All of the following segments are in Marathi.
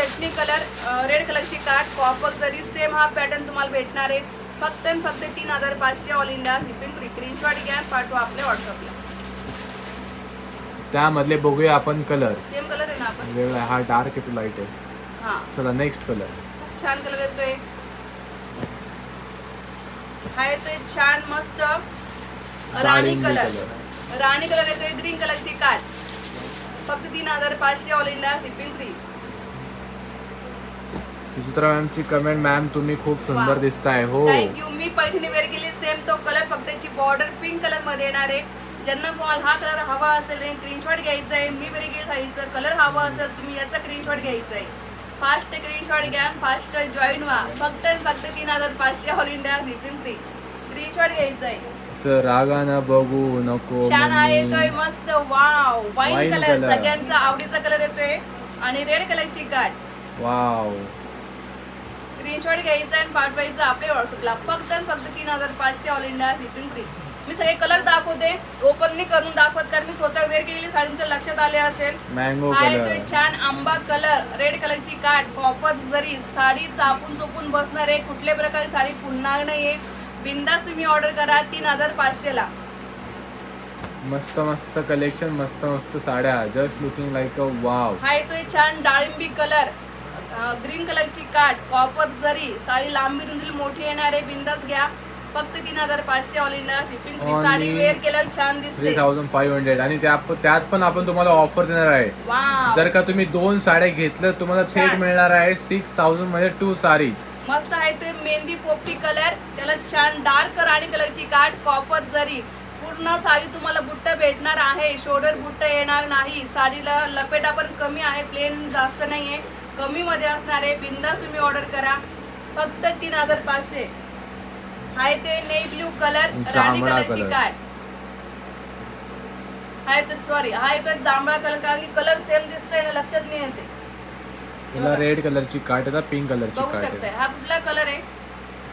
चटणी कलर, रेड कलरची काठ, कॉपर जरी सेम हा पॅटर्न तुम्हाला भेटणार आहे. फक्त आणि फक्त 3500 all India shipping free. Screenshot घ्या, पाठवा आपल्या व्हॉट्सअपला. त्यामधले बघूया आपण कलर. सेम कलर आहे ना आपण. वेगळा हा डार्क आहे तो लाईट आहे. हा चला नेक्स्ट कलर. खूप छान कलर येतोय. हा येतोय छान मस्त राणी कलर. राणी कलर येतोय, ग्रीन कलरची काठ. फक्त 3500 all India shipping free. Suchitra मॅमची कमेंट, मॅम तुम्ही खूप सुंदर दिसताय. हो थँक्यू. मी पैठणी वेअर केली सेम तो कलर, फक्त त्याची बॉर्डर पिंक कलर मध्ये येणार आहे. ज्यांना कोणाला हा कलर हवा असेल स्क्रीनशॉट घ्यायचा आहे. मी वेअर केली साईजचा कलर हवा असेल तुम्ही याचा स्क्रीनशॉट घ्यायचा आहे. फास्ट स्क्रीनशॉट घ्या, फास्ट जॉईन व्हा. फक्त 3500 all India shipping free. Screenshot घ्यायचा आहे. सर रागानं बघू नको. छान आहे, येतोय मस्त. Wow, wine Wine colour color. सगळ्यांचा आवडीचा कलर येतोय आणि रेड कलरची काठ. वाव. स्क्रीनशॉट घ्यायचा आणि पाठवायचा आपल्या व्हॉट्सअपला. फक्त आणि फक्त 3500 ऑल इंडिया शिपिंग फ्री. मी सगळे कलर दाखवते, ओपनली करून दाखवत, कारण मी स्वतः वेअर केलेली साडींच्या लक्षात आले असेल. मँगो हा कलर. येतोय छान आंबा कलर, रेड कलरची काठ, कॉपर जरी. साडी चापून चोपून बसणार आहे, कुठल्या प्रकारे साडी फुलणार नाहीये. बिंदास तुम्ही ऑर्डर करा 3500 ला. मस्त मस्त कलेक्शन, मस्त मस्त साड्या. Just looking like a wow. हा येतोय छान डाळिंबी कलर, ग्रीन कलरची काठ, कॉपर जरी. साडी लांबी रुंदी मोठी येणार आहे. बिंदास घ्या, फक्त 3500 all India shipping free. Sari wear केल्यावर छान दिसते. 3500 आणि त्यात पण आपण तुम्हाला ऑफर देणार आहे. वाव, जर का तुम्ही 2 साड्या घेतल्या तुम्हाला सेट छान. मिळणार आहे 6000 मध्ये 2 साडीज. मस्त आहे तो मेहंदी पोपटी कलर, त्याला छान डार्क राणी कलरची काठ, कॉपर जरी. पूर्ण साडी तुम्हाला बुट्ट भेटणार आहे, शोल्डर बुट्ट येणार नाही. साडीला लपेटा पण कमी आहे, प्लेन जास्त नाहीये, कमी मध्ये असणार आहे. बिंदास तुम्ही ऑर्डर करा, फक्त 3500. आहे ते नेव्ही ब्ल्यू कलर, राणी जांभळा कलरची कलर. काठ. आहे तो सॉरी, हा येतो जांभळा कलर, कारण की कलर सेम दिसतोय ना, लक्षात नाही येते. याला रेड कलरची काठ आहे, पिंक कलरची बघू काठ शकताय. आहे. हा कुठला कलर आहे?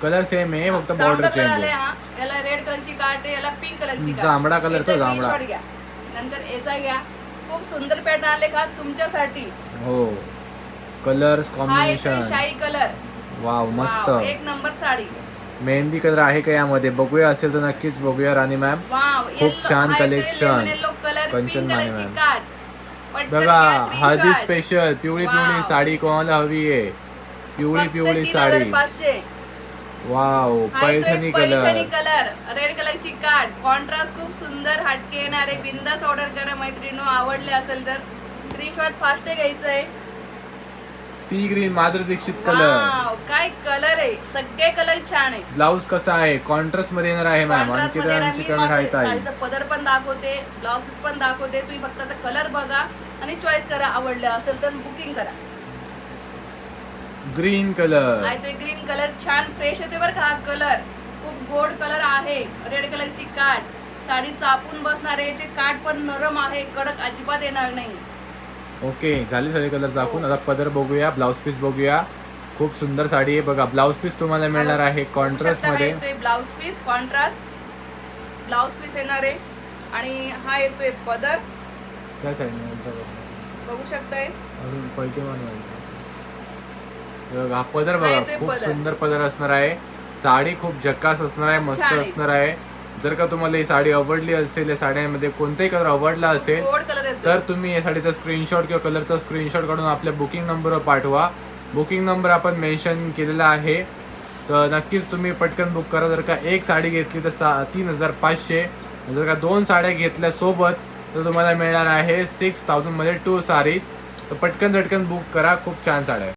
कलर सेम आहे, फक्त जांभळा बॉर्डर कलर चेंज आलाय. आहे. हा याला रेड कलरची काठ आहे, याला पिंक कलरची काठ. जांभळा कलरचा याचा जांभळा. screenshot घ्या. नंतर याचा घ्या. खूप सुंदर पॅटर्न आले का तुमच्यासाठी. हो, कलर्स हा येतोय कॉम्बिनेशन. शाही कलर. वाव, मस्त. वाव, एक नंबर साडी. मेहंदी कलर आहे का यामध्ये? बघूया, असेल तर नक्कीच बघूया राणी मॅम. वाव, खूप छान collection. येलो कलर, कंचन पिंक माने कलरची मॅम. काठ. पटकन बघा, घ्या, हळदी screenshot. स्पेशल पिवळी वाव. पिवळी साडी कोणाला हवी आहे? पिवळी फक्त पिवळी साडी. 3500. वाव, हा येतोय Paithani Paithani colour. Colour, red कलरची काठ. कॉन्ट्रास्ट खूप सुंदर हटके येणार आहे. बिंदास ऑर्डर करा मैत्रिणींनो, आवडले असेल तर. स्क्रीनशॉट फास्ट घ्यायचं आहे. Sea green, Madhuri Dixit colour. Wow, काय कलर आहे, सगळे कलर छान आहे. ब्लाऊज कसा आहे? कॉन्ट्रास्ट मध्ये येणार आहे मॅम. Contrast आणखी मध्ये ना, त्यांची मी कमेंट आहे माझं ताई. साडीचा पदर पण दाखवते, ब्लाउज पण दाखवते. तुम्ही फक्त आता कलर बघा आणि चॉईस करा. आवडले असेल तर बुकिंग करा. Green colour. आहे तो ग्रीन कलर, छान फ्रेश येते बरं का हा कलर. खूप गोड कलर आहे. रेड कलरची काठ. साडी चापून बसणार आहे. याचे काठ पण नरम आहे, कडक अजिबात येणार नाही. ओके, झाले सगळे कलर दाखवून. आता पदर बघूया, ब्लाऊज पीस बघूया. खूप सुंदर साडी आहे बघा. ब्लाऊज पीस तुम्हाला मिळणार आहे कॉन्ट्रास्ट मध्ये. Blouse piece contrast blouse piece येणार आहे. आणि हा येतोय पदर, त्या साईडने बघू शकताय. अजून पैठे बनवायचे. बघा, हा पदर हा बघा, येतोय खूप पदर. सुंदर पदर असणार आहे. साडी खूप झक्कास असणार आहे, खूप मस्त छान आहे. असणार आहे. जर का तुम्हाला ही साडी आवडली असेल, या साड्यांमध्ये कोणताही कलर आवडला असेल, गोड कलर येतो. तर तुम्ही या साडीचा स्क्रीनशॉट किंवा कलरचा स्क्रीनशॉट काढून आपल्या बुकिंग नंबरवर पाठवा. बुकिंग नंबर आपण मेन्शन केलेला आहे, तर नक्कीच तुम्ही पटकन बुक करा. जर का एक साडी घेतली तर 3500. जर का 2 साड्या घेतल्या सोबत तर तुम्हाला मिळणार आहे 6000 मध्ये 2 साडीज. तर पटकन झटकन बुक करा. खूप छान साड्या आहे.